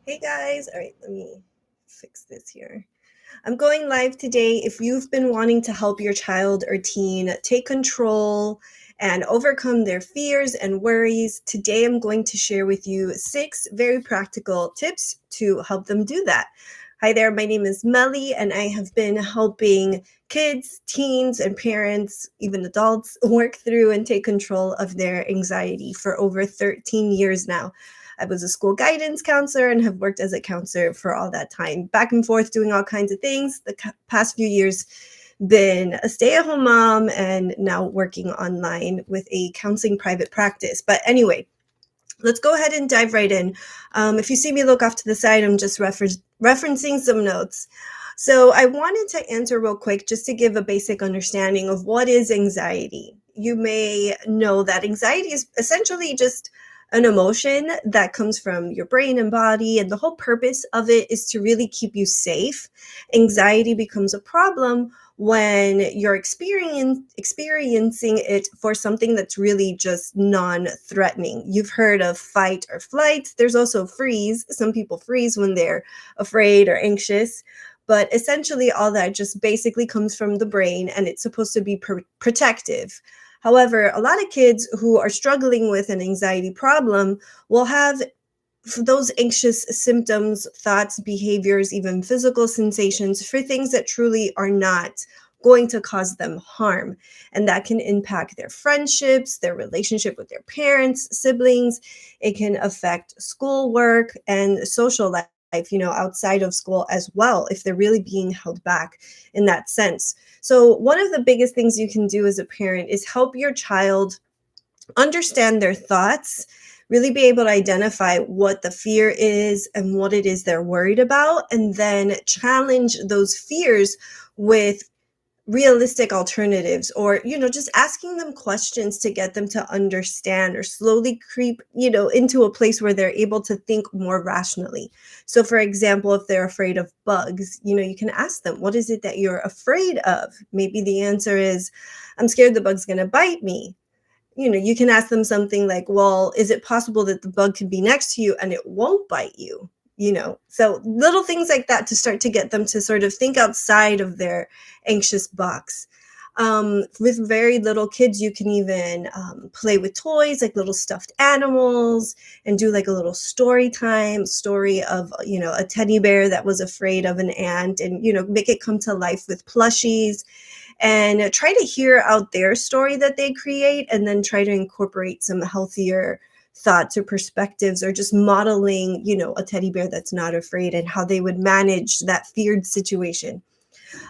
Hey guys, all right, let me fix this here. I'm going live today. If you've been wanting to help your child or teen take control and overcome their fears and worries, today I'm going to share with you 6 very practical tips to help them do that. Hi there, my name is Melly, and I have been helping kids, teens, and parents, even adults, work through and take control of their anxiety for over 13 years now. I was a school guidance counselor and have worked as a counselor for all that time, back and forth doing all kinds of things. The past few years, been a stay-at-home mom and now working online with a counseling private practice. But anyway, let's go ahead and dive right in. If you see me look off to the side, I'm just referencing some notes. So I wanted to answer real quick just to give a basic understanding of what is anxiety. You may know that anxiety is essentially just an emotion that comes from your brain and body, and the whole purpose of it is to really keep you safe. Anxiety becomes a problem when you're experiencing it for something that's really just non-threatening. You've heard of fight or flight. There's also freeze. Some people freeze when they're afraid or anxious. But essentially, all that just basically comes from the brain, and it's supposed to be protective. However, a lot of kids who are struggling with an anxiety problem will have those anxious symptoms, thoughts, behaviors, even physical sensations for things that truly are not going to cause them harm. And that can impact their friendships, their relationship with their parents, siblings. It can affect schoolwork and social life, outside of school as well, if they're really being held back in that sense. So, one of the biggest things you can do as a parent is help your child understand their thoughts, really be able to identify what the fear is and what it is they're worried about, and then challenge those fears with realistic alternatives, or just asking them questions to get them to understand, or slowly creep into a place where they're able to think more rationally. So for example, if they're afraid of bugs, you can ask them, what is it that you're afraid of? Maybe the answer is, I'm scared the bug's going to bite me. You can ask them something like, well, is it possible that the bug could be next to you and it won't bite you? So little things like that to start to get them to sort of think outside of their anxious box. With very little kids, you can even play with toys like little stuffed animals, and do like a little story time story of a teddy bear that was afraid of an ant, and make it come to life with plushies, and try to hear out their story that they create, and then try to incorporate some healthier thoughts or perspectives, or just modeling a teddy bear that's not afraid and how they would manage that feared situation.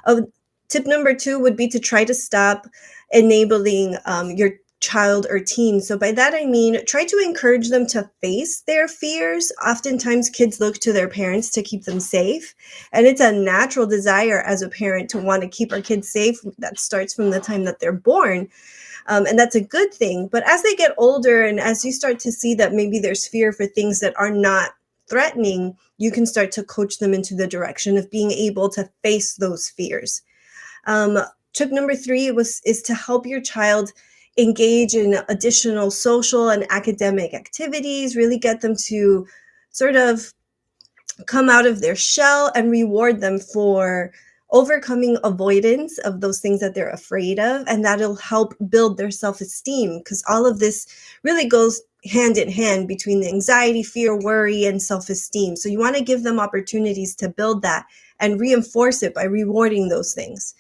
uh, Tip number 2 would be to try to stop enabling your child or teen. So by that I mean, try to encourage them to face their fears. Oftentimes kids look to their parents to keep them safe, and it's a natural desire as a parent to want to keep our kids safe. That starts from the time that they're born. And that's a good thing. But as they get older, and as you start to see that maybe there's fear for things that are not threatening, you can start to coach them into the direction of being able to face those fears. Um, Tip number 3 is to help your child engage in additional social and academic activities, really get them to sort of come out of their shell, and reward them for overcoming avoidance of those things that they're afraid of. And that'll help build their self-esteem, because all of this really goes hand in hand between the anxiety, fear, worry, and self-esteem. So you want to give them opportunities to build that and reinforce it by rewarding those things.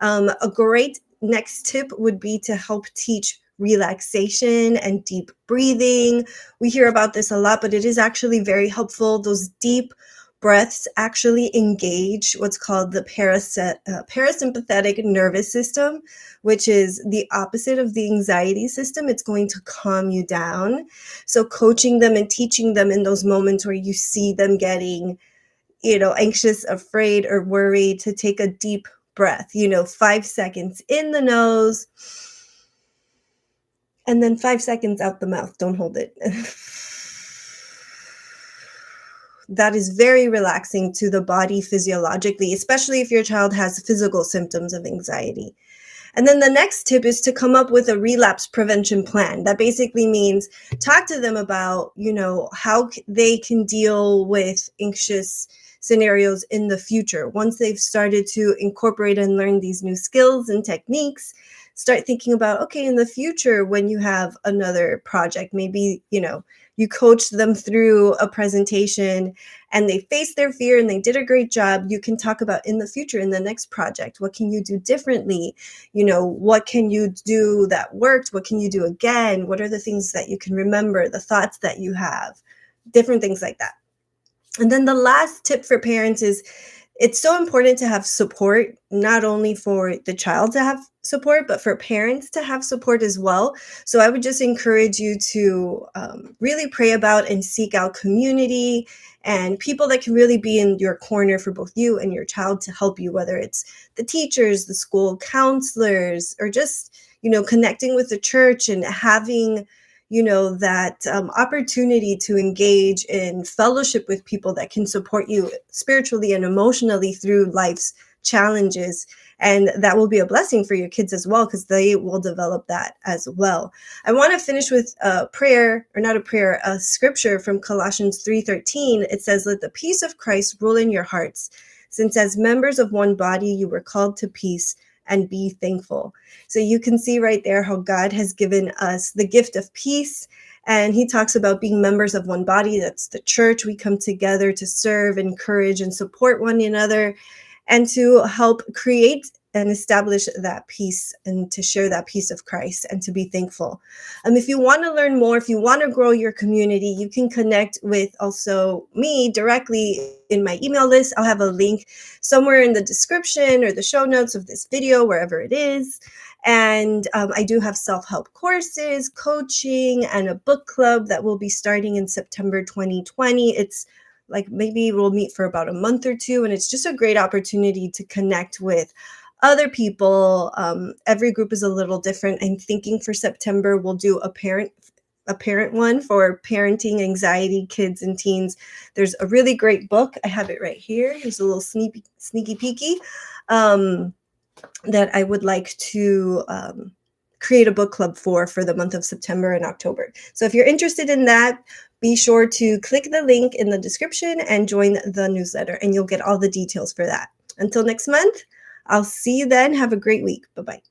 A great next tip would be to help teach relaxation and deep breathing. We hear about this a lot, but it is actually very helpful. Those deep breaths actually engage what's called the parasympathetic nervous system, which is the opposite of the anxiety system. It's going to calm you down. So coaching them and teaching them in those moments where you see them getting anxious, afraid, or worried, to take a deep breath, 5 seconds in the nose, and then 5 seconds out the mouth. Don't hold it. That is very relaxing to the body physiologically, especially if your child has physical symptoms of anxiety. And then the next tip is to come up with a relapse prevention plan. That basically means talk to them about, how they can deal with anxious scenarios in the future. Once they've started to incorporate and learn these new skills and techniques, start thinking about, okay, in the future, when you have another project, maybe, you coach them through a presentation and they faced their fear and they did a great job. You can talk about in the future, in the next project, what can you do differently? What can you do that worked? What can you do again? What are the things that you can remember, the thoughts that you have, different things like that. And then the last tip for parents is it's so important to have support, not only for the child to have support, but for parents to have support as well. So I would just encourage you to really pray about and seek out community and people that can really be in your corner for both you and your child to help you, whether it's the teachers, the school counselors, or just, connecting with the church and having that opportunity to engage in fellowship with people that can support you spiritually and emotionally through life's challenges. And that will be a blessing for your kids as well, because they will develop that as well. I want to finish with a prayer, or not a prayer, a scripture from Colossians 3:13. It says, "Let the peace of Christ rule in your hearts, since as members of one body you were called to peace, and be thankful." So you can see right there how God has given us the gift of peace. And he talks about being members of one body. That's the church. We come together to serve, encourage, and support one another, and to help create and establish that peace, and to share that peace of Christ, and to be thankful. If you want to learn more, if you want to grow your community, you can connect with also me directly in my email list. I'll have a link somewhere in the description or the show notes of this video, wherever it is. And I do have self-help courses, coaching, and a book club that will be starting in September 2020. It's like maybe we'll meet for about a month or two, and it's just a great opportunity to connect with other people. Every group is a little different. I'm thinking for September we'll do a parent one for parenting anxiety, kids and teens. There's a really great book. I have it right here. Here's a little sneaky peeky that I would like to create a book club for the month of September and October. So if you're interested in that, be sure to click the link in the description and join the newsletter, and you'll get all the details for that. Until next month, I'll see you then. Have a great week. Bye-bye.